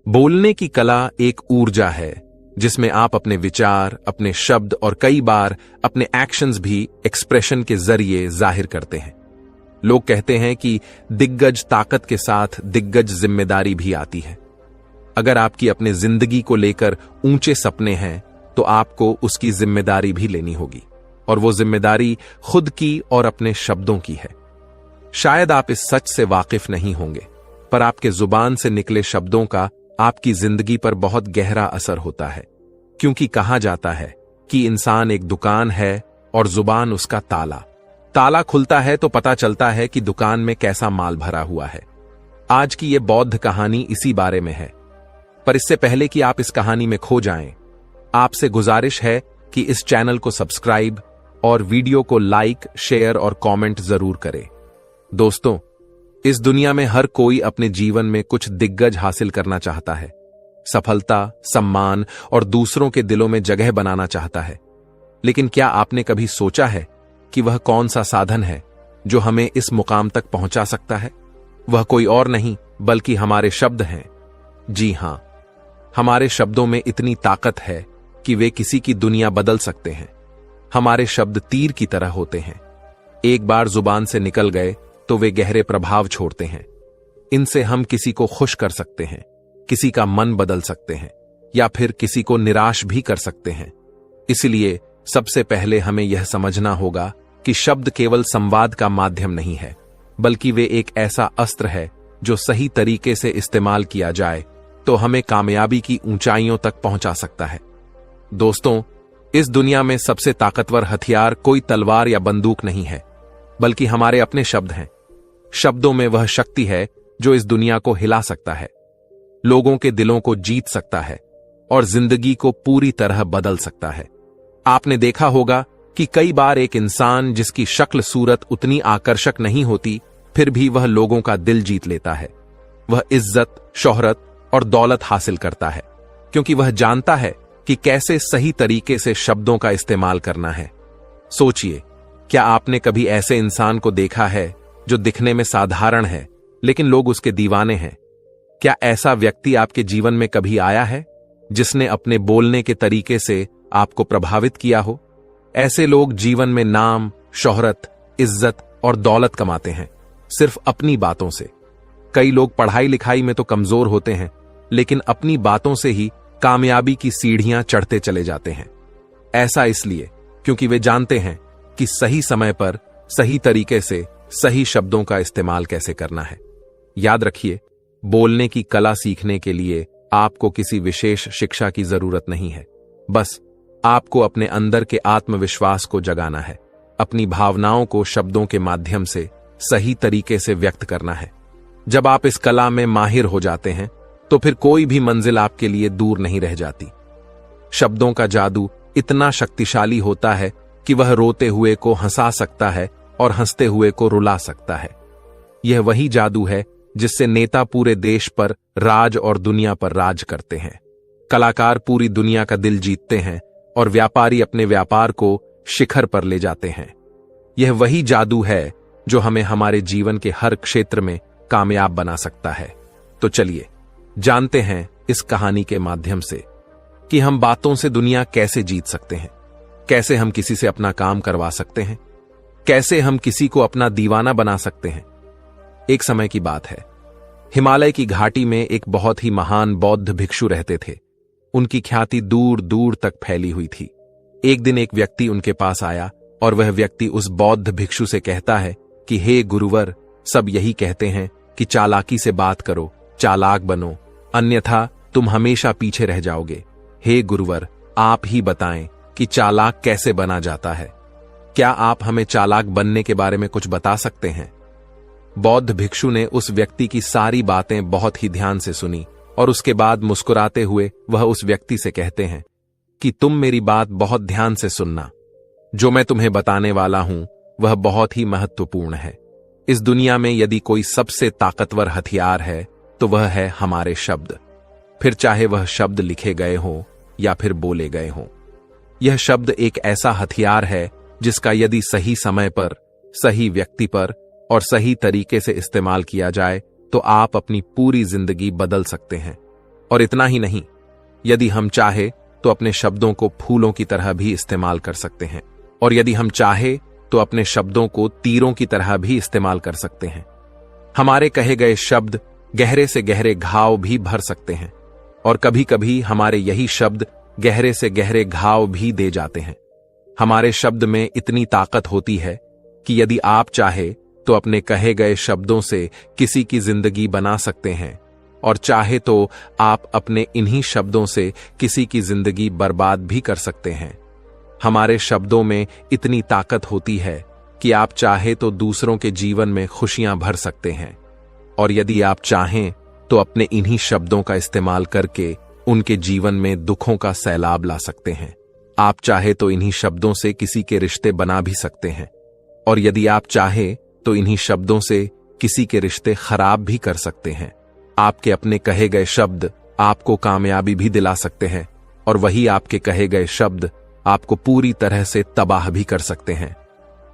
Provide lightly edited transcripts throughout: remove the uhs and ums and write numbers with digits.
बोलने की कला एक ऊर्जा है जिसमें आप अपने विचार, अपने शब्द और कई बार अपने एक्शंस भी एक्सप्रेशन के जरिए जाहिर करते हैं। लोग कहते हैं कि दिग्गज ताकत के साथ दिग्गज जिम्मेदारी भी आती है। अगर आपकी अपने जिंदगी को लेकर ऊंचे सपने हैं तो आपको उसकी जिम्मेदारी भी लेनी होगी, और वो जिम्मेदारी खुद की और अपने शब्दों की है। शायद आप इस सच से वाकिफ नहीं होंगे, पर आपके जुबान से निकले शब्दों का आपकी जिंदगी पर बहुत गहरा असर होता है, क्योंकि कहा जाता है कि इंसान एक दुकान है और जुबान उसका ताला। ताला खुलता है तो पता चलता है कि दुकान में कैसा माल भरा हुआ है। आज की ये बौद्ध कहानी इसी बारे में है। पर इससे पहले कि आप इस कहानी में खो जाएं, आपसे गुजारिश है कि इस चैनल को सब्सक्राइब और वीडियो को लाइक, शेयर और कमेंट जरूर करें। दोस्तों, इस दुनिया में हर कोई अपने जीवन में कुछ दिग्गज हासिल करना चाहता है। सफलता, सम्मान और दूसरों के दिलों में जगह बनाना चाहता है। लेकिन क्या आपने कभी सोचा है कि वह कौन सा साधन है जो हमें इस मुकाम तक पहुंचा सकता है? वह कोई और नहीं बल्कि हमारे शब्द हैं। जी हां, हमारे शब्दों में इतनी ताकत है कि वे किसी की दुनिया बदल सकते हैं। हमारे शब्द तीर की तरह होते हैं। एक बार जुबान से निकल गए तो वे गहरे प्रभाव छोड़ते हैं। इनसे हम किसी को खुश कर सकते हैं, किसी का मन बदल सकते हैं, या फिर किसी को निराश भी कर सकते हैं। इसलिए सबसे पहले हमें यह समझना होगा कि शब्द केवल संवाद का माध्यम नहीं है, बल्कि वे एक ऐसा अस्त्र है जो सही तरीके से इस्तेमाल किया जाए तो हमें कामयाबी की ऊंचाइयों तक पहुंचा सकता है। दोस्तों, इस दुनिया में सबसे ताकतवर हथियार कोई तलवार या बंदूक नहीं है, बल्कि हमारे अपने शब्द हैं। शब्दों में वह शक्ति है जो इस दुनिया को हिला सकता है, लोगों के दिलों को जीत सकता है और जिंदगी को पूरी तरह बदल सकता है। आपने देखा होगा कि कई बार एक इंसान जिसकी शक्ल सूरत उतनी आकर्षक नहीं होती, फिर भी वह लोगों का दिल जीत लेता है। वह इज्जत, शोहरत और दौलत हासिल करता है क्योंकि वह जानता है कि कैसे सही तरीके से शब्दों का इस्तेमाल करना है। सोचिए, क्या आपने कभी ऐसे इंसान को देखा है जो दिखने में साधारण है लेकिन लोग उसके दीवाने हैं? क्या ऐसा व्यक्ति आपके जीवन में कभी आया है जिसने अपने बोलने के तरीके से आपको प्रभावित किया हो? ऐसे लोग जीवन में नाम, शोहरत, इज्जत और दौलत कमाते हैं सिर्फ अपनी बातों से। कई लोग पढ़ाई लिखाई में तो कमजोर होते हैं, लेकिन अपनी बातों से ही कामयाबी की सीढ़ियां चढ़ते चले जाते हैं। ऐसा इसलिए क्योंकि वे जानते हैं कि सही समय पर सही तरीके से सही शब्दों का इस्तेमाल कैसे करना है। याद रखिए, बोलने की कला सीखने के लिए आपको किसी विशेष शिक्षा की जरूरत नहीं है। बस आपको अपने अंदर के आत्मविश्वास को जगाना है, अपनी भावनाओं को शब्दों के माध्यम से सही तरीके से व्यक्त करना है। जब आप इस कला में माहिर हो जाते हैं तो फिर कोई भी मंजिल आपके लिए दूर नहीं रह जाती। शब्दों का जादू इतना शक्तिशाली होता है कि वह रोते हुए को हंसा सकता है और हंसते हुए को रुला सकता है। यह वही जादू है जिससे नेता पूरे देश पर राज और दुनिया पर राज करते हैं, कलाकार पूरी दुनिया का दिल जीतते हैं और व्यापारी अपने व्यापार को शिखर पर ले जाते हैं। यह वही जादू है जो हमें हमारे जीवन के हर क्षेत्र में कामयाब बना सकता है। तो चलिए जानते हैं इस कहानी के माध्यम से कि हम बातों से दुनिया कैसे जीत सकते हैं, कैसे हम किसी से अपना काम करवा सकते हैं, कैसे हम किसी को अपना दीवाना बना सकते हैं। एक समय की बात है, हिमालय की घाटी में एक बहुत ही महान बौद्ध भिक्षु रहते थे। उनकी ख्याति दूर दूर तक फैली हुई थी। एक दिन एक व्यक्ति उनके पास आया और वह व्यक्ति उस बौद्ध भिक्षु से कहता है कि हे गुरुवर, सब यही कहते हैं कि चालाकी से बात करो, चालाक बनो, अन्यथा तुम हमेशा पीछे रह जाओगे। हे गुरुवर, आप ही बताएं कि चालाक कैसे बना जाता है। क्या आप हमें चालाक बनने के बारे में कुछ बता सकते हैं? बौद्ध भिक्षु ने उस व्यक्ति की सारी बातें बहुत ही ध्यान से सुनी और उसके बाद मुस्कुराते हुए वह उस व्यक्ति से कहते हैं कि तुम मेरी बात बहुत ध्यान से सुनना। जो मैं तुम्हें बताने वाला हूं वह बहुत ही महत्वपूर्ण है। इस दुनिया में यदि कोई सबसे ताकतवर हथियार है तो वह है हमारे शब्द, फिर चाहे वह शब्द लिखे गए हों या फिर बोले गए हों। यह शब्द एक ऐसा हथियार है जिसका यदि सही समय पर, सही व्यक्ति पर और सही तरीके से इस्तेमाल किया जाए तो आप अपनी पूरी जिंदगी बदल सकते हैं। और इतना ही नहीं, यदि हम चाहे तो अपने शब्दों को फूलों की तरह भी इस्तेमाल कर सकते हैं, और यदि हम चाहे तो अपने शब्दों को तीरों की तरह भी इस्तेमाल कर सकते हैं। हमारे कहे गए शब्द गहरे से गहरे घाव भी भर सकते हैं, और कभी कभी हमारे यही शब्द गहरे से गहरे घाव भी दे जाते हैं। हमारे शब्द में इतनी ताकत होती है कि यदि आप चाहे तो अपने कहे गए शब्दों से किसी की जिंदगी बना सकते हैं, और चाहे तो आप अपने इन्हीं शब्दों से किसी की जिंदगी बर्बाद भी कर सकते हैं। हमारे शब्दों में इतनी ताकत होती है कि आप चाहे तो दूसरों के जीवन में खुशियां भर सकते हैं, और यदि आप चाहें तो अपने इन्हीं शब्दों का इस्तेमाल करके उनके जीवन में दुखों का सैलाब ला सकते हैं। आप चाहे तो इन्हीं शब्दों से किसी के रिश्ते बना भी सकते हैं, और यदि आप चाहे तो इन्हीं शब्दों से किसी के रिश्ते खराब भी कर सकते हैं। आपके अपने कहे गए शब्द आपको कामयाबी भी दिला सकते हैं, और वही आपके कहे गए शब्द आपको पूरी तरह से तबाह भी कर सकते हैं।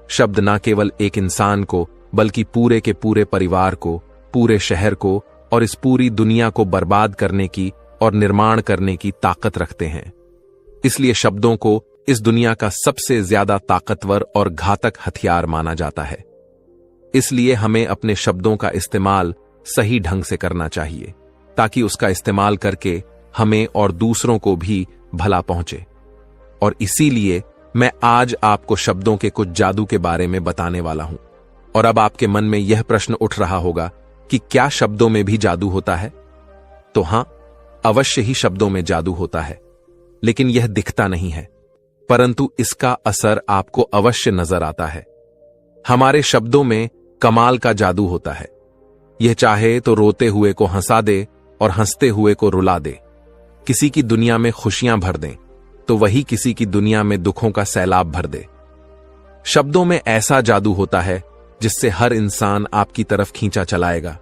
शब्द न केवल एक इंसान को बल्कि पूरे के पूरे परिवार को, पूरे शहर को और इस पूरी दुनिया को बर्बाद करने की और निर्माण करने की ताकत रखते हैं। इसलिए शब्दों को इस दुनिया का सबसे ज्यादा ताकतवर और घातक हथियार माना जाता है। इसलिए हमें अपने शब्दों का इस्तेमाल सही ढंग से करना चाहिए, ताकि उसका इस्तेमाल करके हमें और दूसरों को भी भला पहुंचे। और इसीलिए मैं आज आपको शब्दों के कुछ जादू के बारे में बताने वाला हूं। और अब आपके मन में यह प्रश्न उठ रहा होगा कि क्या शब्दों में भी जादू होता है? तो हां, अवश्य ही शब्दों में जादू होता है, लेकिन यह दिखता नहीं है, परंतु इसका असर आपको अवश्य नजर आता है। हमारे शब्दों में कमाल का जादू होता है। यह चाहे तो रोते हुए को हंसा दे और हंसते हुए को रुला दे। किसी की दुनिया में खुशियां भर दें तो वही किसी की दुनिया में दुखों का सैलाब भर दे। शब्दों में ऐसा जादू होता है जिससे हर इंसान आपकी तरफ खींचा चलाएगा।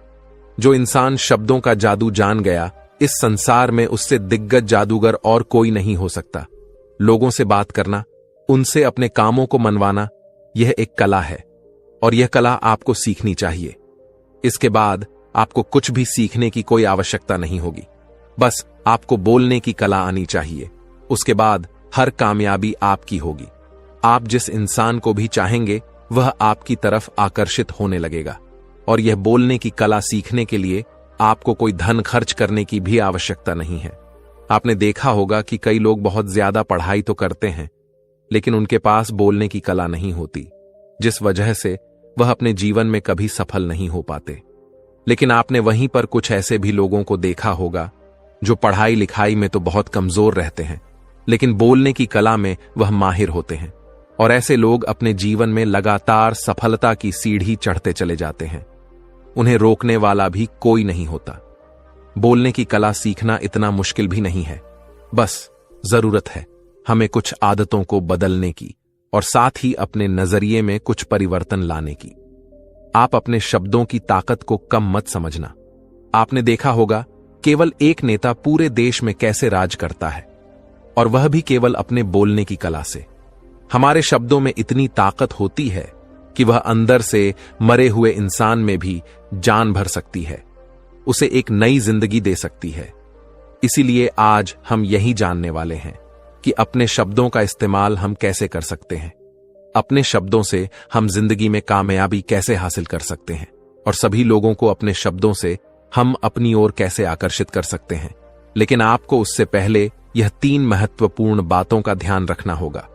जो इंसान शब्दों का जादू जान गया, इस संसार में उससे दिग्गज जादूगर और कोई नहीं हो सकता। लोगों से बात करना, उनसे अपने कामों को मनवाना, यह एक कला है, और यह कला आपको सीखनी चाहिए। इसके बाद आपको कुछ भी सीखने की कोई आवश्यकता नहीं होगी। बस आपको बोलने की कला आनी चाहिए। उसके बाद हर कामयाबी आपकी होगी। आप जिस इंसान को भी चाहेंगे वह आपकी तरफ आकर्षित होने लगेगा। और यह बोलने की कला सीखने के लिए आपको कोई धन खर्च करने की भी आवश्यकता नहीं है। आपने देखा होगा कि कई लोग बहुत ज्यादा पढ़ाई तो करते हैं, लेकिन उनके पास बोलने की कला नहीं होती, जिस वजह से वह अपने जीवन में कभी सफल नहीं हो पाते। लेकिन आपने वहीं पर कुछ ऐसे भी लोगों को देखा होगा जो पढ़ाई लिखाई में तो बहुत कमजोर रहते हैं, लेकिन बोलने की कला में वह माहिर होते हैं। और ऐसे लोग अपने जीवन में लगातार सफलता की सीढ़ी चढ़ते चले जाते हैं। उन्हें रोकने वाला भी कोई नहीं होता। बोलने की कला सीखना इतना मुश्किल भी नहीं है। बस जरूरत है हमें कुछ आदतों को बदलने की, और साथ ही अपने नजरिए में कुछ परिवर्तन लाने की। आप अपने शब्दों की ताकत को कम मत समझना। आपने देखा होगा केवल एक नेता पूरे देश में कैसे राज करता है, और वह भी केवल अपने बोलने की कला से। हमारे शब्दों में इतनी ताकत होती है कि वह अंदर से मरे हुए इंसान में भी जान भर सकती है, उसे एक नई जिंदगी दे सकती है। इसीलिए आज हम यही जानने वाले हैं कि अपने शब्दों का इस्तेमाल हम कैसे कर सकते हैं। अपने शब्दों से हम जिंदगी में कामयाबी कैसे हासिल कर सकते हैं, और सभी लोगों को अपने शब्दों से हम अपनी ओर कैसे आकर्षित कर सकते हैं। लेकिन आपको उससे पहले यह 3 महत्वपूर्ण बातों का ध्यान रखना होगा।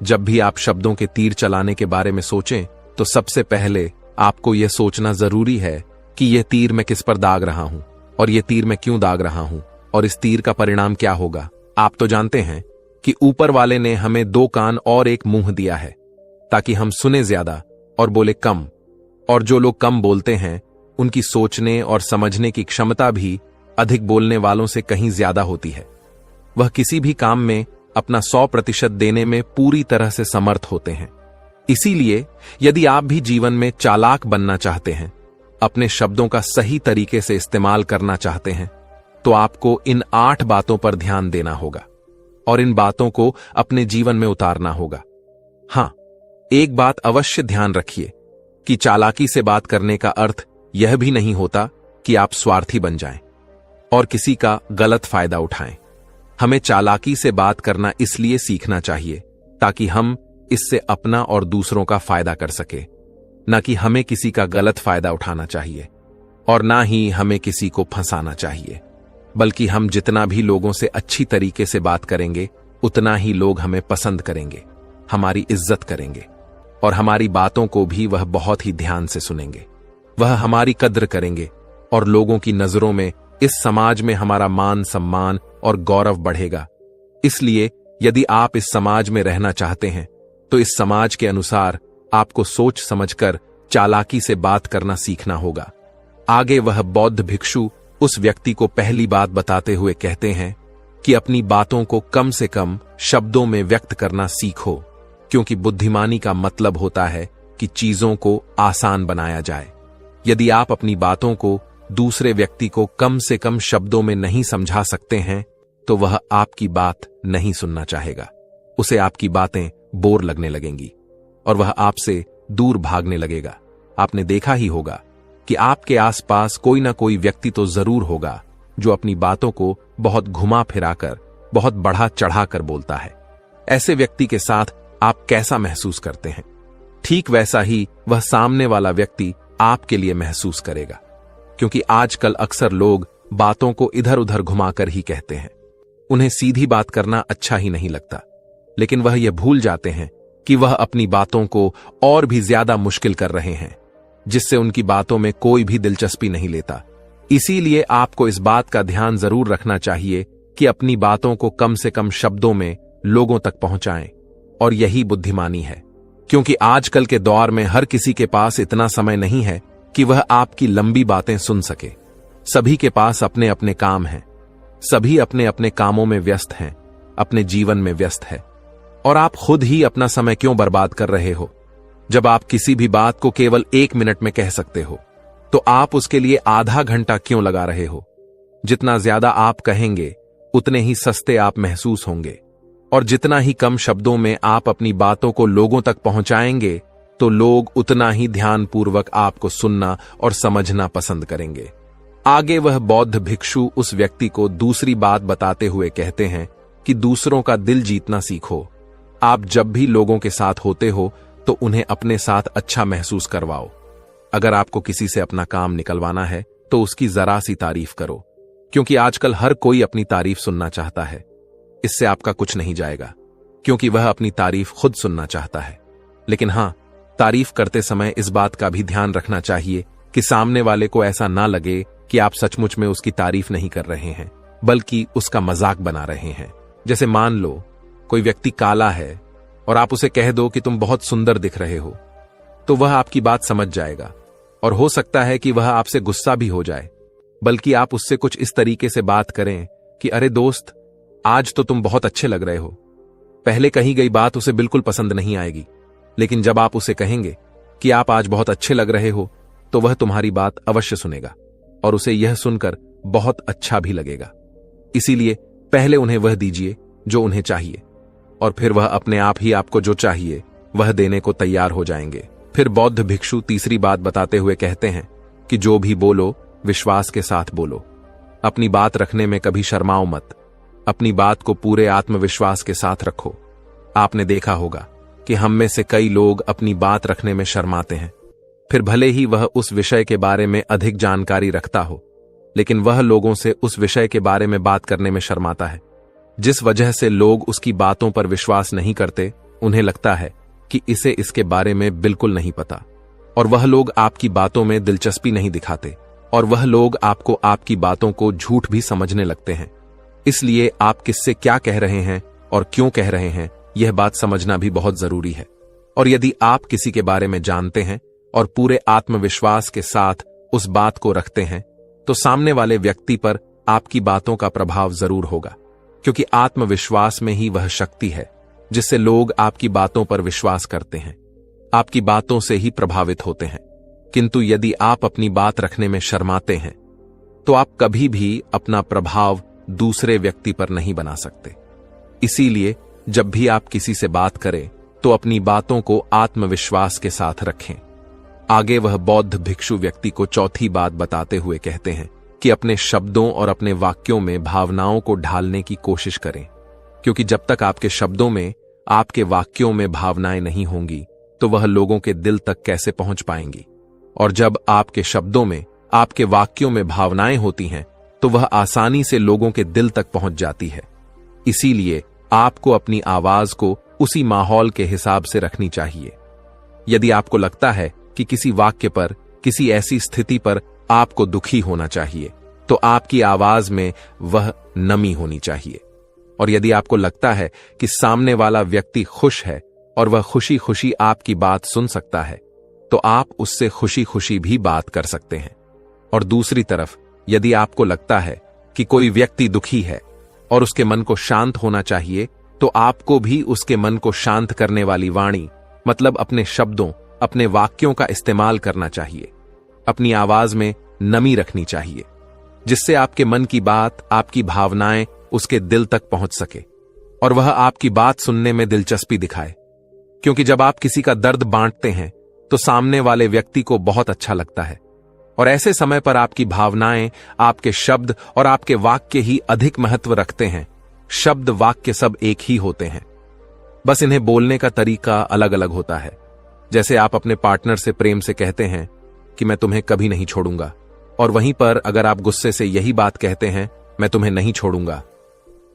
जब भी आप शब्दों के तीर चलाने के बारे में सोचें, तो सबसे पहले आपको यह सोचना जरूरी है कि यह तीर मैं किस पर दाग रहा हूं, और यह तीर मैं क्यों दाग रहा हूं, और इस तीर का परिणाम क्या होगा। आप तो जानते हैं कि ऊपर वाले ने हमें 2 कान और एक मुंह दिया है, ताकि हम सुने ज्यादा और बोले कम। और जो लोग कम बोलते हैं, उनकी सोचने और समझने की क्षमता भी अधिक बोलने वालों से कहीं ज्यादा होती है। वह किसी भी काम में अपना 100% देने में पूरी तरह से समर्थ होते हैं। इसीलिए यदि आप भी जीवन में चालाक बनना चाहते हैं, अपने शब्दों का सही तरीके से इस्तेमाल करना चाहते हैं, तो आपको इन 8 बातों पर ध्यान देना होगा, और इन बातों को अपने जीवन में उतारना होगा। हां, एक बात अवश्य ध्यान रखिए कि चालाकी से बात करने का अर्थ यह भी नहीं होता कि आप स्वार्थी बन जाएं। और किसी का गलत फायदा उठाएं। हमें चालाकी से बात करना इसलिए सीखना चाहिए ताकि हम इससे अपना और दूसरों का फायदा कर सके, न कि हमें किसी का गलत फायदा उठाना चाहिए और ना ही हमें किसी को फंसाना चाहिए। बल्कि हम जितना भी लोगों से अच्छी तरीके से बात करेंगे उतना ही लोग हमें पसंद करेंगे, हमारी इज्जत करेंगे और हमारी बातों को भी वह बहुत ही ध्यान से सुनेंगे। वह हमारी कद्र करेंगे और लोगों की नजरों में इस समाज में हमारा मान सम्मान और गौरव बढ़ेगा। इसलिए यदि आप इस समाज में रहना चाहते हैं तो इस समाज के अनुसार आपको सोच समझकर चालाकी से बात करना सीखना होगा। आगे वह बौद्ध भिक्षु उस व्यक्ति को पहली बात बताते हुए कहते हैं कि अपनी बातों को कम से कम शब्दों में व्यक्त करना सीखो, क्योंकि बुद्धिमानी का मतलब होता है कि चीजों को आसान बनाया जाए। यदि आप अपनी बातों को दूसरे व्यक्ति को कम से कम शब्दों में नहीं समझा सकते हैं तो वह आपकी बात नहीं सुनना चाहेगा। उसे आपकी बातें बोर लगने लगेंगी और वह आपसे दूर भागने लगेगा। आपने देखा ही होगा कि आपके आसपास कोई ना कोई व्यक्ति तो जरूर होगा जो अपनी बातों को बहुत घुमा फिराकर, बहुत बढ़ा चढ़ाकर बोलता है। ऐसे व्यक्ति के साथ आप कैसा महसूस करते हैं, ठीक वैसा ही वह सामने वाला व्यक्ति आपके लिए महसूस करेगा। क्योंकि आजकल अक्सर लोग बातों को इधर उधर घुमाकर ही कहते हैं। उन्हें सीधी बात करना अच्छा ही नहीं लगता, लेकिन वह यह भूल जाते हैं कि वह अपनी बातों को और भी ज्यादा मुश्किल कर रहे हैं, जिससे उनकी बातों में कोई भी दिलचस्पी नहीं लेता। इसीलिए आपको इस बात का ध्यान जरूर रखना चाहिए कि अपनी बातों को कम से कम शब्दों में लोगों तक पहुंचाएं, और यही बुद्धिमानी है। क्योंकि आजकल के दौर में हर किसी के पास इतना समय नहीं है कि वह आपकी लंबी बातें सुन सके। सभी के पास अपने अपने काम हैं, सभी अपने अपने कामों में व्यस्त हैं, अपने जीवन में व्यस्त है। और आप खुद ही अपना समय क्यों बर्बाद कर रहे हो? जब आप किसी भी बात को केवल 1 मिनट में कह सकते हो तो आप उसके लिए आधा घंटा क्यों लगा रहे हो? जितना ज्यादा आप कहेंगे उतने ही सस्ते आप महसूस होंगे, और जितना ही कम शब्दों में आप अपनी बातों को लोगों तक पहुंचाएंगे तो लोग उतना ही ध्यानपूर्वक आपको सुनना और समझना पसंद करेंगे। आगे वह बौद्ध भिक्षु उस व्यक्ति को दूसरी बात बताते हुए कहते हैं कि दूसरों का दिल जीतना सीखो। आप जब भी लोगों के साथ होते हो तो उन्हें अपने साथ अच्छा महसूस करवाओ। अगर आपको किसी से अपना काम निकलवाना है तो उसकी जरा सी तारीफ करो, क्योंकि आजकल हर कोई अपनी तारीफ सुनना चाहता है। इससे आपका कुछ नहीं जाएगा, क्योंकि वह अपनी तारीफ खुद सुनना चाहता है। लेकिन हां, तारीफ करते समय इस बात का भी ध्यान रखना चाहिए कि सामने वाले को ऐसा ना लगे कि आप सचमुच में उसकी तारीफ नहीं कर रहे हैं, बल्कि उसका मजाक बना रहे हैं। जैसे मान लो कोई व्यक्ति काला है और आप उसे कह दो कि तुम बहुत सुंदर दिख रहे हो, तो वह आपकी बात समझ जाएगा और हो सकता है कि वह आपसे गुस्सा भी हो जाए। बल्कि आप उससे कुछ इस तरीके से बात करें कि अरे दोस्त, आज तो तुम बहुत अच्छे लग रहे हो। पहले कही गई बात उसे बिल्कुल पसंद नहीं आएगी, लेकिन जब आप उसे कहेंगे कि आप आज बहुत अच्छे लग रहे हो तो वह तुम्हारी बात अवश्य सुनेगा और उसे यह सुनकर बहुत अच्छा भी लगेगा। इसीलिए पहले उन्हें वह दीजिए जो उन्हें चाहिए, और फिर वह अपने आप ही आपको जो चाहिए वह देने को तैयार हो जाएंगे। फिर बौद्ध भिक्षु तीसरी बात बताते हुए कहते हैं कि जो भी बोलो विश्वास के साथ बोलो। अपनी बात रखने में कभी शर्माओ मत। अपनी बात को पूरे आत्मविश्वास के साथ रखो। आपने देखा होगा कि हम में से कई लोग अपनी बात रखने में शर्माते हैं। फिर भले ही वह उस विषय के बारे में अधिक जानकारी रखता हो, लेकिन वह लोगों से उस विषय के बारे में बात करने में शर्माता है, जिस वजह से लोग उसकी बातों पर विश्वास नहीं करते। उन्हें लगता है कि इसे इसके बारे में बिल्कुल नहीं पता, और वह लोग आपकी बातों में दिलचस्पी नहीं दिखाते, और वह लोग आपको आपकी बातों को झूठ भी समझने लगते हैं। इसलिए आप किससे क्या कह रहे हैं और क्यों कह रहे हैं, यह बात समझना भी बहुत जरूरी है। और यदि आप किसी के बारे में जानते हैं और पूरे आत्मविश्वास के साथ उस बात को रखते हैं, तो सामने वाले व्यक्ति पर आपकी बातों का प्रभाव जरूर होगा, क्योंकि आत्मविश्वास में ही वह शक्ति है जिससे लोग आपकी बातों पर विश्वास करते हैं, आपकी बातों से ही प्रभावित होते हैं। किंतु यदि आप अपनी बात रखने में शर्माते हैं तो आप कभी भी अपना प्रभाव दूसरे व्यक्ति पर नहीं बना सकते। इसीलिए जब भी आप किसी से बात करें तो अपनी बातों को आत्मविश्वास के साथ रखें। आगे वह बौद्ध भिक्षु व्यक्ति को चौथी बात बताते हुए कहते हैं कि अपने शब्दों और अपने वाक्यों में भावनाओं को ढालने की कोशिश करें, क्योंकि जब तक आपके शब्दों में, आपके वाक्यों में भावनाएं नहीं होंगी तो वह लोगों के दिल तक कैसे पहुंच पाएंगी। और जब आपके शब्दों में, आपके वाक्यों में भावनाएं होती हैं तो वह आसानी से लोगों के दिल तक पहुंच जाती है। इसीलिए आपको अपनी आवाज को उसी माहौल के हिसाब से रखनी चाहिए। यदि आपको लगता है कि किसी वाक्य पर, किसी ऐसी स्थिति पर आपको दुखी होना चाहिए, तो आपकी आवाज में वह नमी होनी चाहिए। और यदि आपको लगता है कि सामने वाला व्यक्ति खुश है और वह खुशी खुशी आपकी बात सुन सकता है, तो आप उससे खुशी खुशी भी बात कर सकते हैं। और दूसरी तरफ, यदि आपको लगता है कि कोई व्यक्ति दुखी है और उसके मन को शांत होना चाहिए, तो आपको भी उसके मन को शांत करने वाली वाणी, मतलब अपने शब्दों, अपने वाक्यों का इस्तेमाल करना चाहिए। अपनी आवाज में नमी रखनी चाहिए, जिससे आपके मन की बात, आपकी भावनाएं उसके दिल तक पहुंच सके और वह आपकी बात सुनने में दिलचस्पी दिखाए। क्योंकि जब आप किसी का दर्द बांटते हैं तो सामने वाले व्यक्ति को बहुत अच्छा लगता है, और ऐसे समय पर आपकी भावनाएं, आपके शब्द और आपके वाक्य ही अधिक महत्व रखते हैं। शब्द, वाक्य सब एक ही होते हैं, बस इन्हें बोलने का तरीका अलग अलग होता है। जैसे आप अपने पार्टनर से प्रेम से कहते हैं कि मैं तुम्हें कभी नहीं छोड़ूंगा, और वहीं पर अगर आप गुस्से से यही बात कहते हैं, मैं तुम्हें नहीं छोड़ूंगा,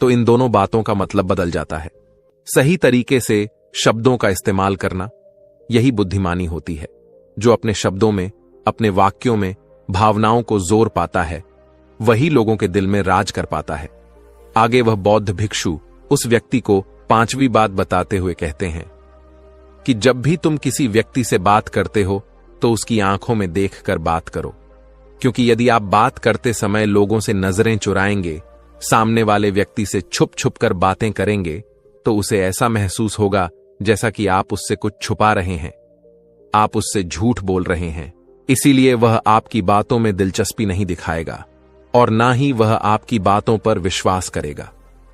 तो इन दोनों बातों का मतलब बदल जाता है। सही तरीके से शब्दों का इस्तेमाल करना, यही बुद्धिमानी होती है। जो अपने शब्दों में, अपने वाक्यों में भावनाओं को जोर पाता है, वही लोगों के दिल में राज कर पाता है। आगे वह बौद्ध भिक्षु उस व्यक्ति को 5वीं बात बताते हुए कहते हैं कि जब भी तुम किसी व्यक्ति से बात करते हो तो उसकी आंखों में देखकर बात करो, क्योंकि यदि आप बात करते समय लोगों से नजरें चुराएंगे, सामने वाले व्यक्ति से छुप छुप कर बातें करेंगे, तो उसे ऐसा महसूस होगा जैसा कि आप उससे कुछ छुपा रहे हैं, आप उससे झूठ बोल रहे हैं। इसीलिए वह आपकी बातों में दिलचस्पी नहीं दिखाएगा और ना ही वह आपकी बातों पर विश्वास करेगा।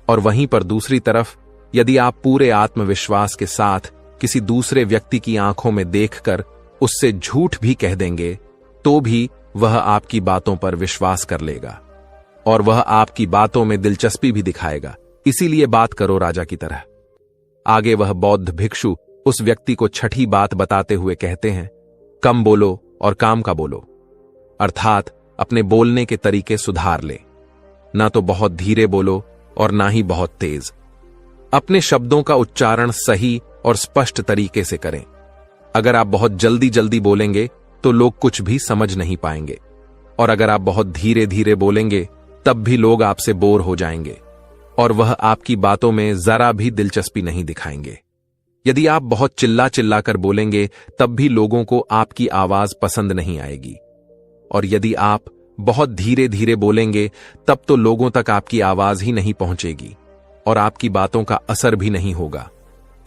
और वहीं पर दूसरी तरफ, यदि आप पूरे आत्मविश्वास के साथ किसी दूसरे व्यक्ति की आंखों में देखकर उससे झूठ भी कह देंगे, तो भी वह आपकी बातों पर विश्वास कर लेगा और वह आपकी बातों में दिलचस्पी भी दिखाएगा। इसीलिए बात करो राजा की तरह। आगे वह बौद्ध भिक्षु उस व्यक्ति को 6ठी बात बताते हुए कहते हैं, कम बोलो और काम का बोलो, अर्थात अपने बोलने के तरीके सुधार ले। ना तो बहुत धीरे बोलो और ना ही बहुत तेज। अपने शब्दों का उच्चारण सही और स्पष्ट तरीके से करें। अगर आप बहुत जल्दी जल्दी बोलेंगे तो लोग कुछ भी समझ नहीं पाएंगे, और अगर आप बहुत धीरे धीरे बोलेंगे तब भी लोग आपसे बोर हो जाएंगे और वह आपकी बातों में जरा भी दिलचस्पी नहीं दिखाएंगे। यदि आप बहुत चिल्ला चिल्ला कर बोलेंगे तब भी लोगों को आपकी आवाज पसंद नहीं आएगी, और यदि आप बहुत धीरे धीरे बोलेंगे तब तो लोगों तक आपकी आवाज ही नहीं पहुंचेगी और आपकी बातों का असर भी नहीं होगा।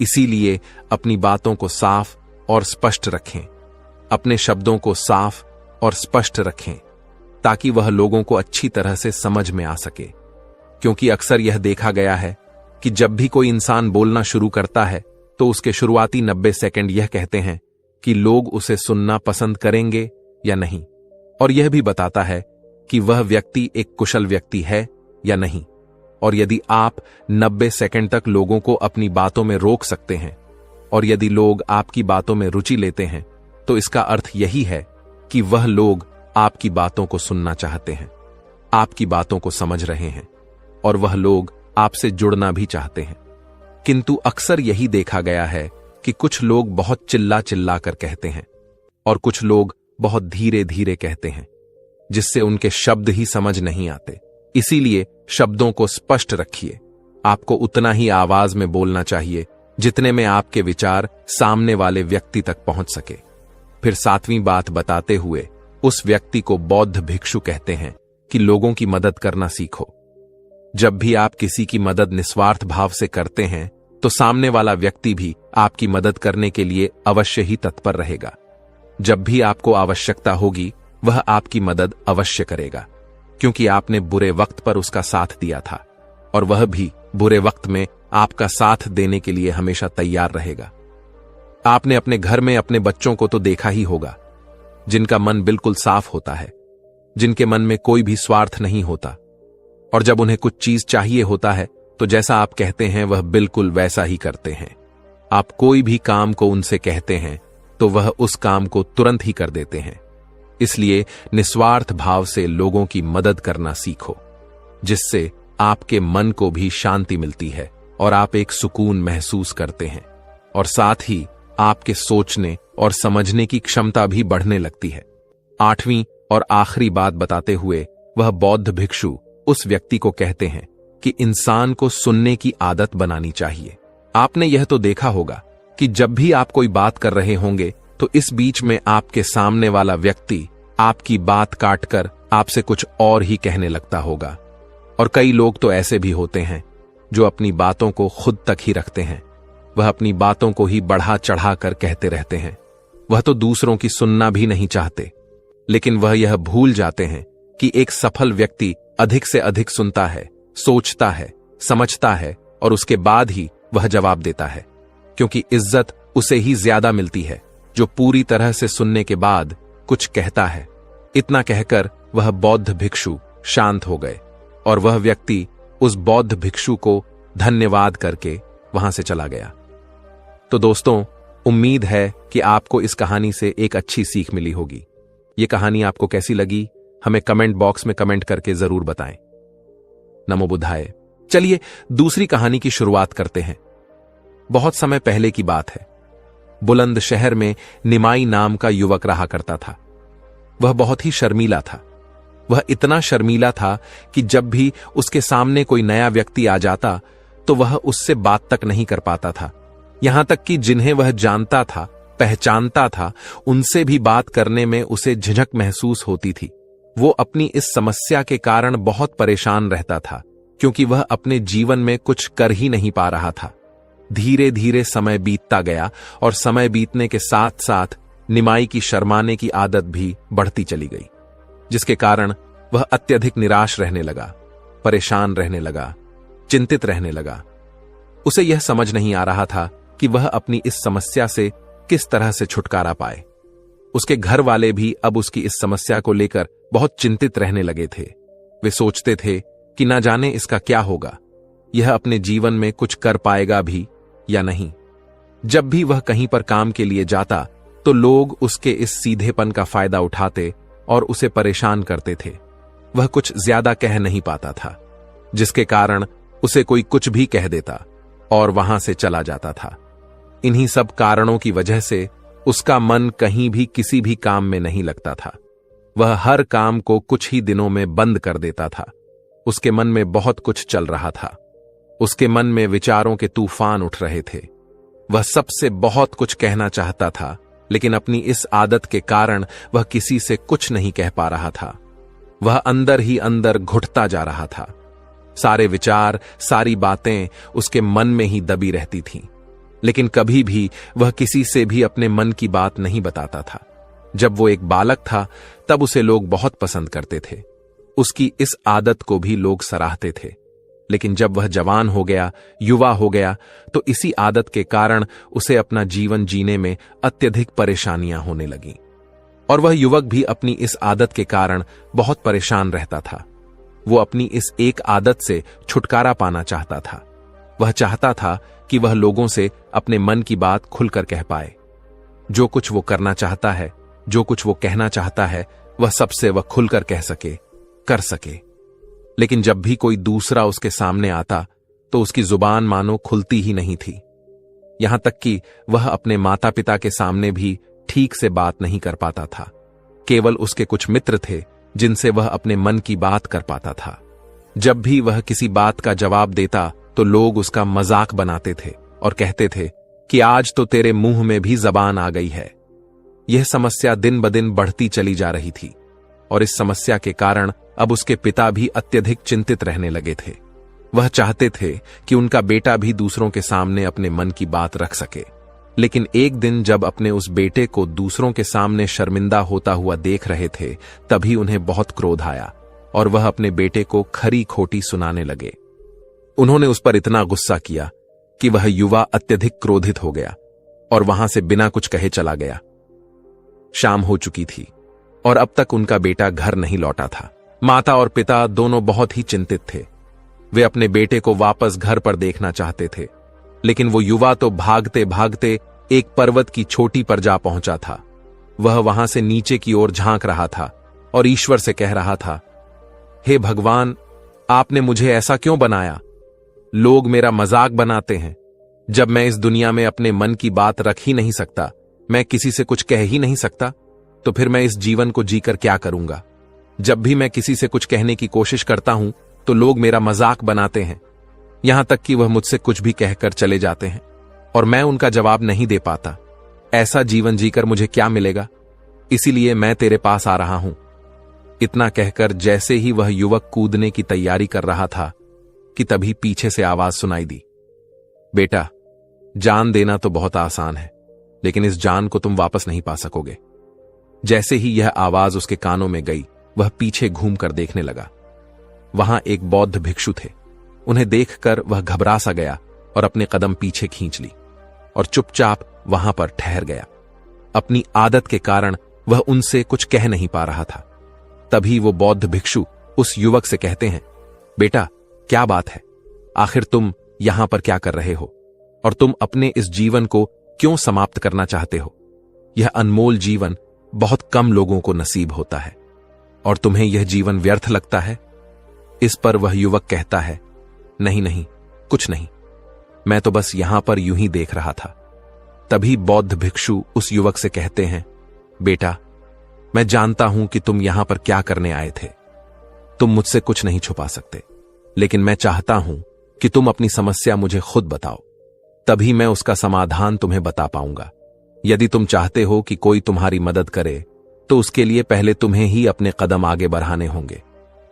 इसीलिए अपनी बातों को साफ और स्पष्ट रखें, अपने शब्दों को साफ और स्पष्ट रखें, ताकि वह लोगों को अच्छी तरह से समझ में आ सके। क्योंकि अक्सर यह देखा गया है कि जब भी कोई इंसान बोलना शुरू करता है तो उसके शुरुआती 90 सेकंड यह कहते हैं कि लोग उसे सुनना पसंद करेंगे या नहीं, और यह भी बताता है कि वह व्यक्ति एक कुशल व्यक्ति है या नहीं। और यदि आप 90 सेकंड तक लोगों को अपनी बातों में रोक सकते हैं और यदि लोग आपकी बातों में रुचि लेते हैं, तो इसका अर्थ यही है कि वह लोग आपकी बातों को सुनना चाहते हैं, आपकी बातों को समझ रहे हैं और वह लोग आपसे जुड़ना भी चाहते हैं। किंतु अक्सर यही देखा गया है कि कुछ लोग बहुत चिल्ला चिल्ला कर कहते हैं और कुछ लोग बहुत धीरे धीरे कहते हैं, जिससे उनके शब्द ही समझ नहीं आते। इसीलिए शब्दों को स्पष्ट रखिए। आपको उतना ही आवाज में बोलना चाहिए जितने में आपके विचार सामने वाले व्यक्ति तक पहुंच सके। फिर 7वीं बात बताते हुए उस व्यक्ति को बौद्ध भिक्षु कहते हैं कि लोगों की मदद करना सीखो। जब भी आप किसी की मदद निस्वार्थ भाव से करते हैं तो सामने वाला व्यक्ति भी आपकी मदद करने के लिए अवश्य ही तत्पर रहेगा। जब भी आपको आवश्यकता होगी वह आपकी मदद अवश्य करेगा, क्योंकि आपने बुरे वक्त पर उसका साथ दिया था और वह भी बुरे वक्त में आपका साथ देने के लिए हमेशा तैयार रहेगा। आपने अपने घर में अपने बच्चों को तो देखा ही होगा, जिनका मन बिल्कुल साफ होता है, जिनके मन में कोई भी स्वार्थ नहीं होता, और जब उन्हें कुछ चीज चाहिए होता है तो जैसा आप कहते हैं वह बिल्कुल वैसा ही करते हैं। आप कोई भी काम को उनसे कहते हैं तो वह उस काम को तुरंत ही कर देते हैं। इसलिए निस्वार्थ भाव से लोगों की मदद करना सीखो, जिससे आपके मन को भी शांति मिलती है और आप एक सुकून महसूस करते हैं, और साथ ही आपके सोचने और समझने की क्षमता भी बढ़ने लगती है। 8वीं और आखिरी बात बताते हुए वह बौद्ध भिक्षु उस व्यक्ति को कहते हैं कि इंसान को सुनने की आदत बनानी चाहिए। आपने यह तो देखा होगा कि जब भी आप कोई बात कर रहे होंगे तो इस बीच में आपके सामने वाला व्यक्ति आपकी बात काटकर आपसे कुछ और ही कहने लगता होगा। और कई लोग तो ऐसे भी होते हैं जो अपनी बातों को खुद तक ही रखते हैं। वह अपनी बातों को ही बढ़ा चढ़ा कर कहते रहते हैं। वह तो दूसरों की सुनना भी नहीं चाहते, लेकिन वह यह भूल जाते हैं कि एक सफल व्यक्ति अधिक से अधिक सुनता है, सोचता है, समझता है और उसके बाद ही वह जवाब देता है, क्योंकि इज्जत उसे ही ज्यादा मिलती है जो पूरी तरह से सुनने के बाद कुछ कहता है। इतना कहकर वह बौद्ध भिक्षु शांत हो गए और वह व्यक्ति उस बौद्ध भिक्षु को धन्यवाद करके वहां से चला गया। तो दोस्तों, उम्मीद है कि आपको इस कहानी से एक अच्छी सीख मिली होगी। ये कहानी आपको कैसी लगी हमें कमेंट बॉक्स में कमेंट करके जरूर बताएं। नमो बुद्धाय। चलिए दूसरी कहानी की शुरुआत करते हैं। बहुत समय पहले की बात है। बुलंद शहर में निमाई नाम का युवक रहा करता था। वह बहुत ही शर्मीला था। वह इतना शर्मीला था कि जब भी उसके सामने कोई नया व्यक्ति आ जाता तो वह उससे बात तक नहीं कर पाता था। यहां तक कि जिन्हें वह जानता था, पहचानता था, उनसे भी बात करने में उसे झिझक महसूस होती थी। वो अपनी इस समस्या के कारण बहुत परेशान रहता था, क्योंकि वह अपने जीवन में कुछ कर ही नहीं पा रहा था। धीरे धीरे समय बीतता गया और समय बीतने के साथ साथ निमाई की शर्माने की आदत भी बढ़ती चली गई, जिसके कारण वह अत्यधिक निराश रहने लगा, परेशान रहने लगा, चिंतित रहने लगा। उसे यह समझ नहीं आ रहा था कि वह अपनी इस समस्या से किस तरह से छुटकारा पाए। उसके घर वाले भी अब उसकी इस समस्या को लेकर बहुत चिंतित रहने लगे थे। वे सोचते थे कि ना जाने इसका क्या होगा, यह अपने जीवन में कुछ कर पाएगा भी या नहीं। जब भी वह कहीं पर काम के लिए जाता तो लोग उसके इस सीधेपन का फायदा उठाते और उसे परेशान करते थे। वह कुछ ज्यादा कह नहीं पाता था, जिसके कारण उसे कोई कुछ भी कह देता और वहां से चला जाता था। इन्हीं सब कारणों की वजह से उसका मन कहीं भी किसी भी काम में नहीं लगता था। वह हर काम को कुछ ही दिनों में बंद कर देता था। उसके मन में बहुत कुछ चल रहा था। उसके मन में विचारों के तूफान उठ रहे थे। वह सबसे बहुत कुछ कहना चाहता था, लेकिन अपनी इस आदत के कारण वह किसी से कुछ नहीं कह पा रहा था। वह अंदर ही अंदर घुटता जा रहा था। सारे विचार, सारी बातें उसके मन में ही दबी रहती थीं, लेकिन कभी भी वह किसी से भी अपने मन की बात नहीं बताता था। जब वो एक बालक था तब उसे लोग बहुत पसंद करते थे। उसकी इस आदत को भी लोग सराहते थे। लेकिन जब वह जवान हो गया, युवा हो गया, तो इसी आदत के कारण उसे अपना जीवन जीने में अत्यधिक परेशानियां होने लगीं। और वह युवक भी अपनी इस आदत के कारण बहुत परेशान रहता था। वो अपनी इस एक आदत से छुटकारा पाना चाहता था। वह चाहता था कि वह लोगों से अपने मन की बात खुलकर कह पाए। जो कुछ वो करना चाहता है, जो कुछ वो कहना चाहता है, वह सबसे वह खुलकर कह सके, कर सके। लेकिन जब भी कोई दूसरा उसके सामने आता तो उसकी जुबान मानो खुलती ही नहीं थी। यहां तक कि वह अपने माता पिता के सामने भी ठीक से बात नहीं कर पाता था। केवल उसके कुछ मित्र थे जिनसे वह अपने मन की बात कर पाता था। जब भी वह किसी बात का जवाब देता तो लोग उसका मजाक बनाते थे और कहते थे कि आज तो तेरे मुंह में भी जबान आ गई है। यह समस्या दिन ब दिन बढ़ती चली जा रही थी और इस समस्या के कारण अब उसके पिता भी अत्यधिक चिंतित रहने लगे थे। वह चाहते थे कि उनका बेटा भी दूसरों के सामने अपने मन की बात रख सके। लेकिन एक दिन जब अपने उस बेटे को दूसरों के सामने शर्मिंदा होता हुआ देख रहे थे, तभी उन्हें बहुत क्रोध आया और वह अपने बेटे को खरी खोटी सुनाने लगे। उन्होंने उस पर इतना गुस्सा किया कि वह युवा अत्यधिक क्रोधित हो गया और वहां से बिना कुछ कहे चला गया। शाम हो चुकी थी और अब तक उनका बेटा घर नहीं लौटा था। माता और पिता दोनों बहुत ही चिंतित थे। वे अपने बेटे को वापस घर पर देखना चाहते थे, लेकिन वो युवा तो भागते भागते एक पर्वत की चोटी पर जा पहुंचा था। वह वहां से नीचे की ओर झांक रहा था और ईश्वर से कह रहा था, हे भगवान, आपने मुझे ऐसा क्यों बनाया? लोग मेरा मजाक बनाते हैं। जब मैं इस दुनिया में अपने मन की बात रख ही नहीं सकता, मैं किसी से कुछ कह ही नहीं सकता, तो फिर मैं इस जीवन को जीकर क्या करूंगा? जब भी मैं किसी से कुछ कहने की कोशिश करता हूं तो लोग मेरा मजाक बनाते हैं। यहां तक कि वह मुझसे कुछ भी कहकर चले जाते हैं और मैं उनका जवाब नहीं दे पाता। ऐसा जीवन जीकर मुझे क्या मिलेगा? इसीलिए मैं तेरे पास आ रहा हूं। इतना कहकर जैसे ही वह युवक कूदने की तैयारी कर रहा था कि तभी पीछे से आवाज सुनाई दी, बेटा, जान देना तो बहुत आसान है, लेकिन इस जान को तुम वापस नहीं पा सकोगे। जैसे ही यह आवाज उसके कानों में गई, वह पीछे घूमकर देखने लगा। वहां एक बौद्ध भिक्षु थे। उन्हें देखकर वह घबरा सा गया और अपने कदम पीछे खींच ली और चुपचाप वहां पर ठहर गया। अपनी आदत के कारण वह उनसे कुछ कह नहीं पा रहा था। तभी वो बौद्ध भिक्षु उस युवक से कहते हैं, बेटा, क्या बात है? आखिर तुम यहां पर क्या कर रहे हो और तुम अपने इस जीवन को क्यों समाप्त करना चाहते हो? यह अनमोल जीवन बहुत कम लोगों को नसीब होता है और तुम्हें यह जीवन व्यर्थ लगता है। इस पर वह युवक कहता है, नहीं नहीं, कुछ नहीं, मैं तो बस यहां पर यूं ही देख रहा था। तभी बौद्ध भिक्षु उस युवक से कहते हैं, बेटा, मैं जानता हूं कि तुम यहां पर क्या करने आए थे। तुम मुझसे कुछ नहीं छुपा सकते, लेकिन मैं चाहता हूं कि तुम अपनी समस्या मुझे खुद बताओ, तभी मैं उसका समाधान तुम्हें बता पाऊंगा। यदि तुम चाहते हो कि कोई तुम्हारी मदद करे, तो उसके लिए पहले तुम्हें ही अपने कदम आगे बढ़ाने होंगे।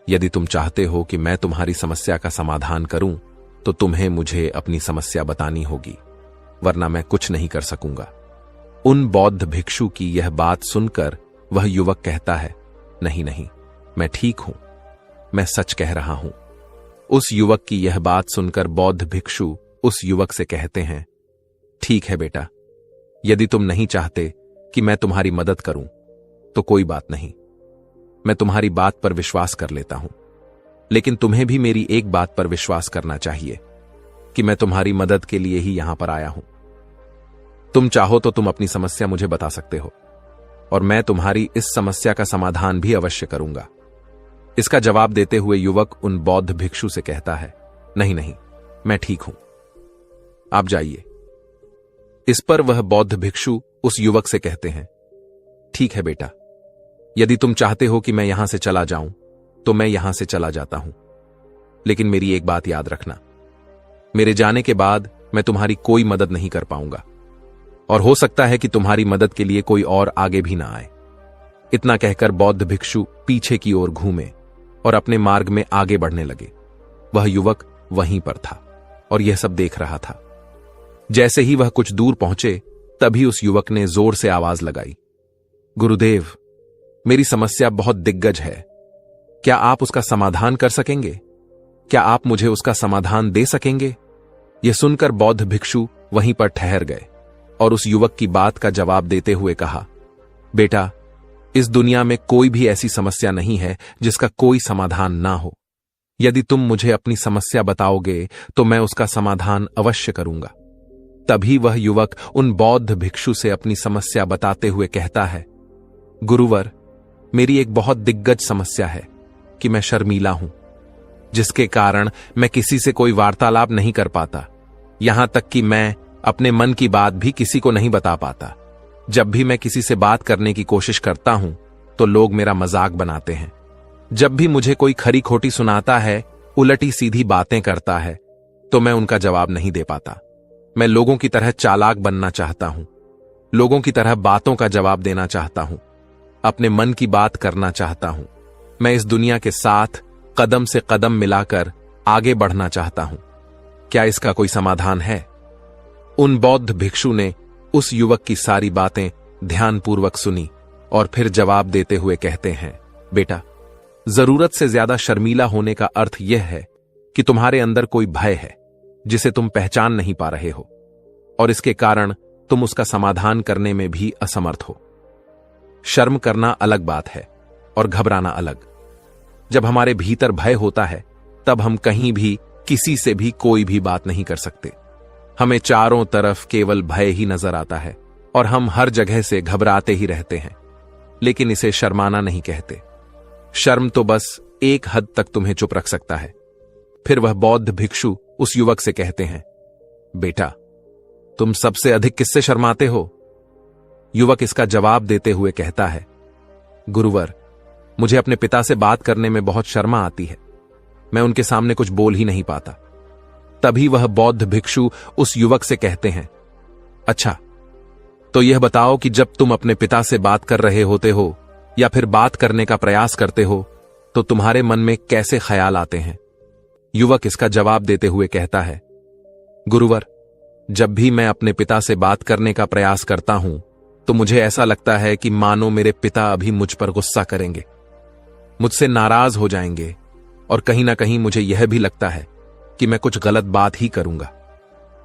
यदि तुम चाहते हो कि मैं तुम्हारी समस्या का समाधान करूं, तो तुम्हें मुझे अपनी समस्या बतानी होगी, वरना मैं कुछ नहीं कर सकूंगा। उन बौद्ध भिक्षु की यह बात सुनकर वह युवक कहता है, नहीं नहीं, मैं ठीक हूं, मैं सच कह रहा हूं। उस युवक की यह बात सुनकर बौद्ध भिक्षु उस युवक से कहते हैं, ठीक है बेटा, यदि तुम नहीं चाहते कि मैं तुम्हारी मदद करूं, तो कोई बात नहीं, मैं तुम्हारी बात पर विश्वास कर लेता हूं। लेकिन तुम्हें भी मेरी एक बात पर विश्वास करना चाहिए कि मैं तुम्हारी मदद के लिए ही यहां पर आया हूं। तुम चाहो तो तुम अपनी समस्या मुझे बता सकते हो और मैं तुम्हारी इस समस्या का समाधान भी अवश्य करूंगा। इसका जवाब देते हुए युवक उन बौद्ध भिक्षु से कहता है, नहीं नहीं, मैं ठीक हूं, आप जाइए। इस पर वह बौद्ध भिक्षु उस युवक से कहते हैं, ठीक है बेटा, यदि तुम चाहते हो कि मैं यहां से चला जाऊं, तो मैं यहां से चला जाता हूं। लेकिन मेरी एक बात याद रखना, मेरे जाने के बाद मैं तुम्हारी कोई मदद नहीं कर पाऊंगा और हो सकता है कि तुम्हारी मदद के लिए कोई और आगे भी ना आए। इतना कहकर बौद्ध भिक्षु पीछे की ओर घूमे और अपने मार्ग में आगे बढ़ने लगे। वह युवक वहीं पर था और यह सब देख रहा था। जैसे ही वह कुछ दूर पहुंचे, तभी उस युवक ने जोर से आवाज लगाई, गुरुदेव, मेरी समस्या बहुत दिग्गज है, क्या आप उसका समाधान कर सकेंगे? क्या आप मुझे उसका समाधान दे सकेंगे? यह सुनकर बौद्ध भिक्षु वहीं पर ठहर गए और उस युवक की बात का जवाब देते हुए कहा, बेटा, इस दुनिया में कोई भी ऐसी समस्या नहीं है जिसका कोई समाधान ना हो। यदि तुम मुझे अपनी समस्या बताओगे तो मैं उसका समाधान अवश्य करूंगा। तभी वह युवक उन बौद्ध भिक्षु से अपनी समस्या बताते हुए कहता है, गुरुवर, मेरी एक बहुत दिग्गज समस्या है कि मैं शर्मीला हूं, जिसके कारण मैं किसी से कोई वार्तालाप नहीं कर पाता। यहां तक कि मैं अपने मन की बात भी किसी को नहीं बता पाता। जब भी मैं किसी से बात करने की कोशिश करता हूं, तो लोग मेरा मजाक बनाते हैं। जब भी मुझे कोई खरी खोटी सुनाता है, उलटी सीधी बातें करता है, तो मैं उनका जवाब नहीं दे पाता। मैं लोगों की तरह चालाक बनना चाहता हूं, लोगों की तरह बातों का जवाब देना चाहता हूं, अपने मन की बात करना चाहता हूं। मैं इस दुनिया के साथ कदम से कदम मिलाकर आगे बढ़ना चाहता हूं। क्या इसका कोई समाधान है? उन बौद्ध भिक्षु ने उस युवक की सारी बातें ध्यानपूर्वक सुनी और फिर जवाब देते हुए कहते हैं, बेटा, जरूरत से ज्यादा शर्मीला होने का अर्थ यह है कि तुम्हारे अंदर कोई भय है जिसे तुम पहचान नहीं पा रहे हो और इसके कारण तुम उसका समाधान करने में भी असमर्थ हो। शर्म करना अलग बात है और घबराना अलग। जब हमारे भीतर भय होता है तब हम कहीं भी किसी से भी कोई भी बात नहीं कर सकते। हमें चारों तरफ केवल भय ही नजर आता है और हम हर जगह से घबराते ही रहते हैं, लेकिन इसे शर्माना नहीं कहते। शर्म तो बस एक हद तक तुम्हें चुप रख सकता है। फिर वह बौद्ध भिक्षु उस युवक से कहते हैं, बेटा, तुम सबसे अधिक किससे शर्माते हो? युवक इसका जवाब देते हुए कहता है, गुरुवर, मुझे अपने पिता से बात करने में बहुत शर्मा आती है। मैं उनके सामने कुछ बोल ही नहीं पाता। तभी वह बौद्ध भिक्षु उस युवक से कहते हैं, अच्छा, तो यह बताओ कि जब तुम अपने पिता से बात कर रहे होते हो या फिर बात करने का प्रयास करते हो तो तुम्हारे मन में कैसे ख्याल आते हैं? युवक इसका जवाब देते हुए कहता है, गुरुवर, जब भी मैं अपने पिता से बात करने का प्रयास करता हूं तो मुझे ऐसा लगता है कि मानो मेरे पिता अभी मुझ पर गुस्सा करेंगे, मुझसे नाराज हो जाएंगे और कहीं ना कहीं मुझे यह भी लगता है कि मैं कुछ गलत बात ही करूंगा।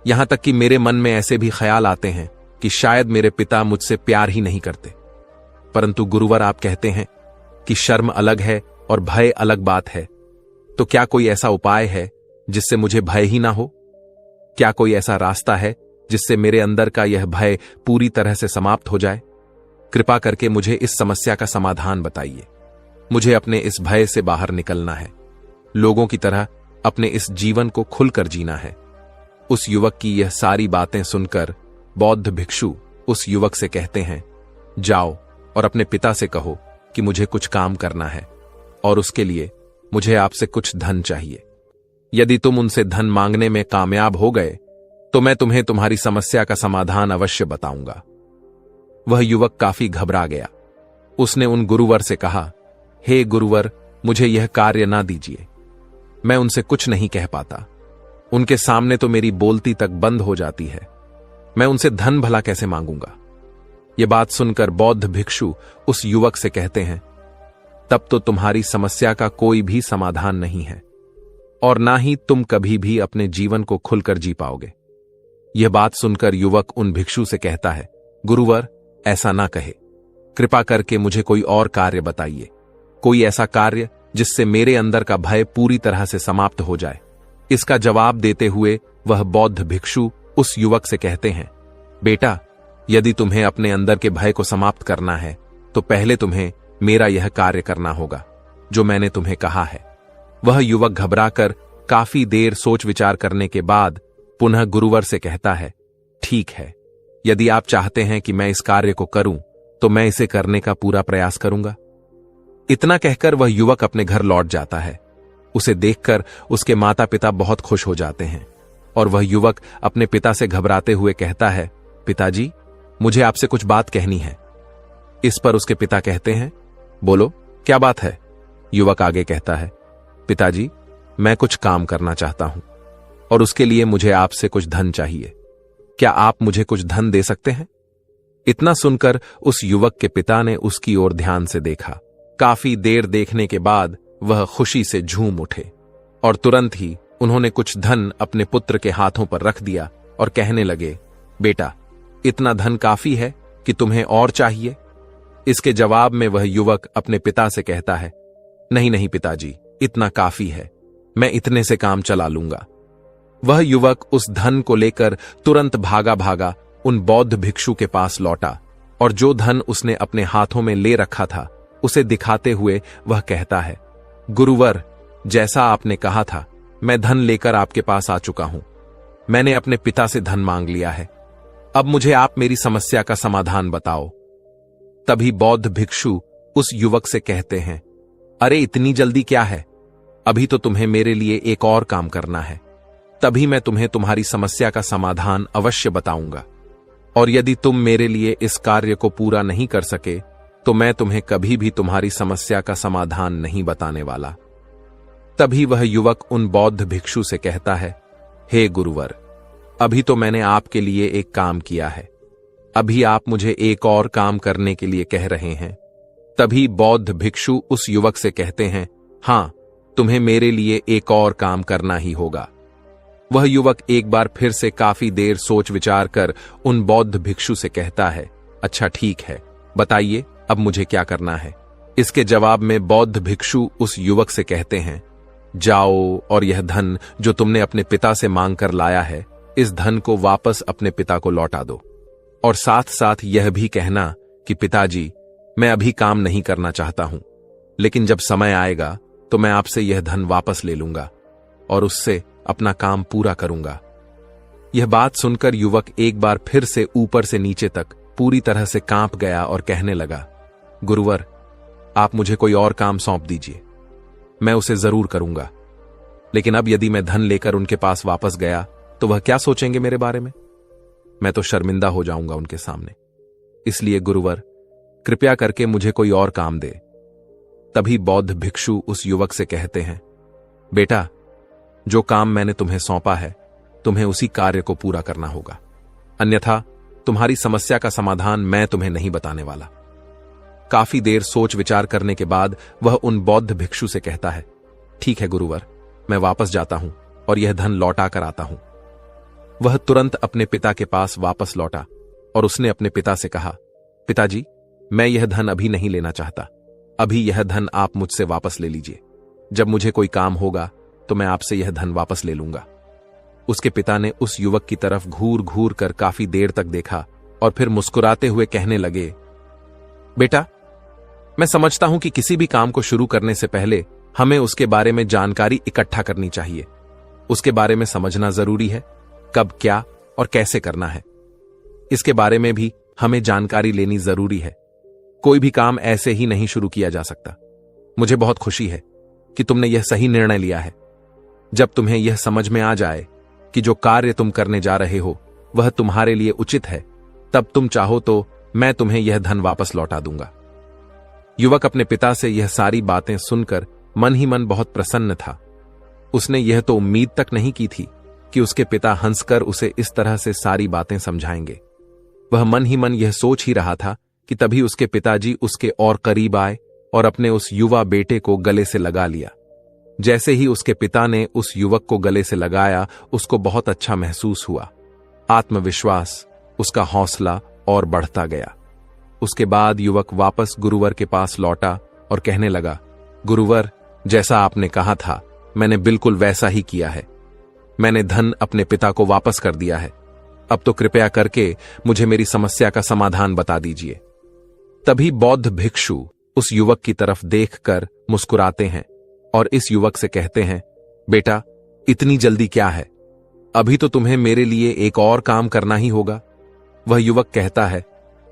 यहां तक कि मेरे मन में ऐसे भी ख्याल आते हैं कि शायद मेरे पिता मुझसे प्यार ही नहीं करते। परंतु गुरुवर, आप कहते हैं कि शर्म अलग है और भय अलग बात है, तो क्या कोई ऐसा उपाय है जिससे मुझे भय ही ना हो? क्या कोई ऐसा रास्ता है जिससे मेरे अंदर का यह भय पूरी तरह से समाप्त हो जाए? कृपा करके मुझे इस समस्या का समाधान बताइए। मुझे अपने इस भय से बाहर निकलना है, लोगों की तरह अपने इस जीवन को खुलकर जीना है। उस युवक की यह सारी बातें सुनकर बौद्ध भिक्षु उस युवक से कहते हैं, जाओ और अपने पिता से कहो कि मुझे कुछ काम करना है और उसके लिए मुझे आपसे कुछ धन चाहिए। यदि तुम उनसे धन मांगने में कामयाब हो गए तो मैं तुम्हें तुम्हारी समस्या का समाधान अवश्य बताऊंगा। वह युवक काफी घबरा गया। उसने उन गुरुवर से कहा, हे गुरुवर, मुझे यह कार्य ना दीजिए। मैं उनसे कुछ नहीं कह पाता। उनके सामने तो मेरी बोलती तक बंद हो जाती है। मैं उनसे धन भला कैसे मांगूंगा? यह बात सुनकर बौद्ध भिक्षु उस युवक से कहते हैं, तब तो तुम्हारी समस्या का कोई भी समाधान नहीं है और ना ही तुम कभी भी अपने जीवन को खुलकर जी पाओगे। यह बात सुनकर युवक उन भिक्षु से कहता है, गुरुवर, ऐसा ना कहे। कृपा करके मुझे कोई और कार्य बताइए, कोई ऐसा कार्य जिससे मेरे अंदर का भय पूरी तरह से समाप्त हो जाए। इसका जवाब देते हुए वह बौद्ध भिक्षु उस युवक से कहते हैं, बेटा, यदि तुम्हें अपने अंदर के भय को समाप्त करना है तो पहले तुम्हें मेरा यह कार्य करना होगा जो मैंने तुम्हें कहा है। वह युवक घबराकर काफी देर सोच विचार करने के बाद पुनः गुरुवर से कहता है, ठीक है, यदि आप चाहते हैं कि मैं इस कार्य को करूं तो मैं इसे करने का पूरा प्रयास करूंगा। इतना कहकर वह युवक अपने घर लौट जाता है। उसे देखकर उसके माता पिता बहुत खुश हो जाते हैं और वह युवक अपने पिता से घबराते हुए कहता है, पिताजी, मुझे आपसे कुछ बात कहनी है। इस पर उसके पिता कहते हैं, बोलो, क्या बात है? युवक आगे कहता है, पिताजी, मैं कुछ काम करना चाहता हूं और उसके लिए मुझे आपसे कुछ धन चाहिए। क्या आप मुझे कुछ धन दे सकते हैं? इतना सुनकर उस युवक के पिता ने उसकी ओर ध्यान से देखा। काफी देर देखने के बाद वह खुशी से झूम उठे और तुरंत ही उन्होंने कुछ धन अपने पुत्र के हाथों पर रख दिया और कहने लगे, बेटा, इतना धन काफी है कि तुम्हें और चाहिए? इसके जवाब में वह युवक अपने पिता से कहता है, नहीं नहीं पिताजी, इतना काफी है, मैं इतने से काम चला लूंगा। वह युवक उस धन को लेकर तुरंत भागा भागा उन बौद्ध भिक्षु के पास लौटा और जो धन उसने अपने हाथों में ले रखा था उसे दिखाते हुए वह कहता है, गुरुवर, जैसा आपने कहा था, मैं धन लेकर आपके पास आ चुका हूं। मैंने अपने पिता से धन मांग लिया है। अब मुझे आप मेरी समस्या का समाधान बताओ। तभी बौद्ध भिक्षु उस युवक से कहते हैं, अरे इतनी जल्दी क्या है? अभी तो तुम्हें मेरे लिए एक और काम करना है, तभी मैं तुम्हें तुम्हारी समस्या का समाधान अवश्य बताऊंगा। और यदि तुम मेरे लिए इस कार्य को पूरा नहीं कर सके तो मैं तुम्हें कभी भी तुम्हारी समस्या का समाधान नहीं बताने वाला। तभी वह युवक उन बौद्ध भिक्षु से कहता है, हे गुरुवर, अभी तो मैंने आपके लिए एक काम किया है, अभी आप मुझे एक और काम करने के लिए कह रहे हैं। तभी बौद्ध भिक्षु उस युवक से कहते हैं, हां, तुम्हें मेरे लिए एक और काम करना ही होगा। वह युवक एक बार फिर से काफी देर सोच विचार कर उन बौद्ध भिक्षु से कहता है, अच्छा ठीक है, बताइए अब मुझे क्या करना है? इसके जवाब में बौद्ध भिक्षु उस युवक से कहते हैं, जाओ और यह धन जो तुमने अपने पिता से मांग कर लाया है, इस धन को वापस अपने पिता को लौटा दो। और साथ साथ यह भी कहना कि पिताजी, मैं अभी काम नहीं करना चाहता हूं, लेकिन जब समय आएगा तो मैं आपसे यह धन वापस ले लूंगा और उससे अपना काम पूरा करूंगा। यह बात सुनकर युवक एक बार फिर से ऊपर से नीचे तक पूरी तरह से कांप गया और कहने लगा, गुरुवर, आप मुझे कोई और काम सौंप दीजिए, मैं उसे जरूर करूंगा। लेकिन अब यदि मैं धन लेकर उनके पास वापस गया तो वह क्या सोचेंगे मेरे बारे में? मैं तो शर्मिंदा हो जाऊंगा उनके सामने। इसलिए गुरुवर, कृपया करके मुझे कोई और काम दे। तभी बौद्ध भिक्षु उस युवक से कहते हैं, बेटा, जो काम मैंने तुम्हें सौंपा है, तुम्हें उसी कार्य को पूरा करना होगा, अन्यथा तुम्हारी समस्या का समाधान मैं तुम्हें नहीं बताने वाला। काफी देर सोच विचार करने के बाद वह उन बौद्ध भिक्षु से कहता है, ठीक है गुरुवर, मैं वापस जाता हूं और यह धन लौटा कर आता हूं। वह तुरंत अपने पिता के पास वापस लौटा और उसने अपने पिता से कहा, पिताजी, मैं यह धन अभी नहीं लेना चाहता, अभी यह धन आप मुझसे वापस ले लीजिए। जब मुझे कोई काम होगा तो मैं आपसे यह धन वापस ले लूंगा। उसके पिता ने उस युवक की तरफ घूर घूर कर काफी देर तक देखा और फिर मुस्कुराते हुए कहने लगे, बेटा, मैं समझता हूं कि किसी भी काम को शुरू करने से पहले हमें उसके बारे में जानकारी इकट्ठा करनी चाहिए। उसके बारे में समझना जरूरी है, कब, क्या और कैसे करना है, इसके बारे में भी हमें जानकारी लेनी जरूरी है। कोई भी काम ऐसे ही नहीं शुरू किया जा सकता। मुझे बहुत खुशी है कि तुमने यह सही निर्णय लिया है। जब तुम्हें यह समझ में आ जाए कि जो कार्य तुम करने जा रहे हो वह तुम्हारे लिए उचित है, तब तुम चाहो तो मैं तुम्हें यह धन वापस लौटा दूंगा। युवक अपने पिता से यह सारी बातें सुनकर मन ही मन बहुत प्रसन्न था। उसने यह तो उम्मीद तक नहीं की थी कि उसके पिता हंसकर उसे इस तरह से सारी बातें समझाएंगे। वह मन ही मन यह सोच ही रहा था कि तभी उसके पिताजी उसके और करीब आए और अपने उस युवा बेटे को गले से लगा लिया। जैसे ही उसके पिता ने उस युवक को गले से लगाया, उसको बहुत अच्छा महसूस हुआ। आत्मविश्वास, उसका हौसला और बढ़ता गया। उसके बाद युवक वापस गुरुवर के पास लौटा और कहने लगा, गुरुवर, जैसा आपने कहा था मैंने बिल्कुल वैसा ही किया है। मैंने धन अपने पिता को वापस कर दिया है। अब तो कृपया करके मुझे मेरी समस्या का समाधान बता दीजिए। तभी बौद्ध भिक्षु उस युवक की तरफ देखकर मुस्कुराते हैं और इस युवक से कहते हैं, बेटा, इतनी जल्दी क्या है? अभी तो तुम्हें मेरे लिए एक और काम करना ही होगा। वह युवक कहता है,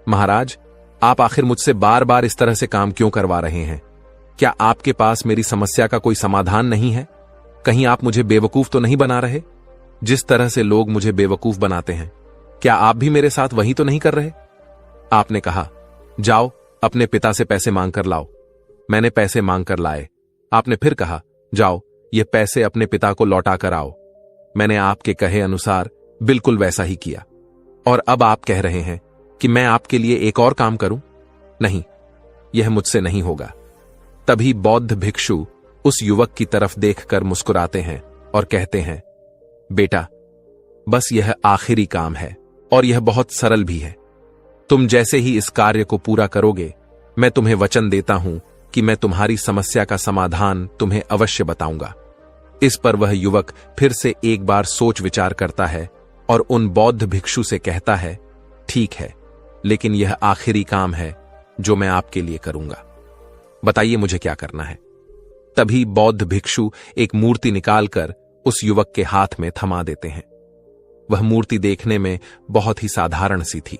महाराज, आप आखिर मुझसे बार बार इस तरह से काम क्यों करवा रहे हैं? क्या आपके पास मेरी समस्या का कोई समाधान नहीं है? कहीं आप मुझे बेवकूफ तो नहीं बना रहे? जिस तरह से लोग मुझे बेवकूफ बनाते हैं, क्या आप भी मेरे साथ वही तो नहीं कर रहे? आपने कहा, जाओ अपने पिता से पैसे मांग कर लाओ। मैंने पैसे मांग कर लाए। आपने फिर कहा, जाओ ये पैसे अपने पिता को लौटा कर आओ। मैंने आपके कहे अनुसार बिल्कुल वैसा ही किया। और अब आप कह रहे हैं कि मैं आपके लिए एक और काम करूं? नहीं, यह मुझसे नहीं होगा। तभी बौद्ध भिक्षु उस युवक की तरफ देखकर मुस्कुराते हैं और कहते हैं, बेटा, बस यह आखिरी काम है और यह बहुत सरल भी है। तुम जैसे ही इस कार्य को पूरा करोगे, मैं तुम्हें वचन देता हूं कि मैं तुम्हारी समस्या का समाधान तुम्हें अवश्य बताऊंगा। इस पर वह युवक फिर से एक बार सोच विचार करता है और उन बौद्ध भिक्षु से कहता है, ठीक है, लेकिन यह आखिरी काम है जो मैं आपके लिए करूंगा। बताइए मुझे क्या करना है? तभी बौद्ध भिक्षु एक मूर्ति निकालकर उस युवक के हाथ में थमा देते हैं। वह मूर्ति देखने में बहुत ही साधारण सी थी,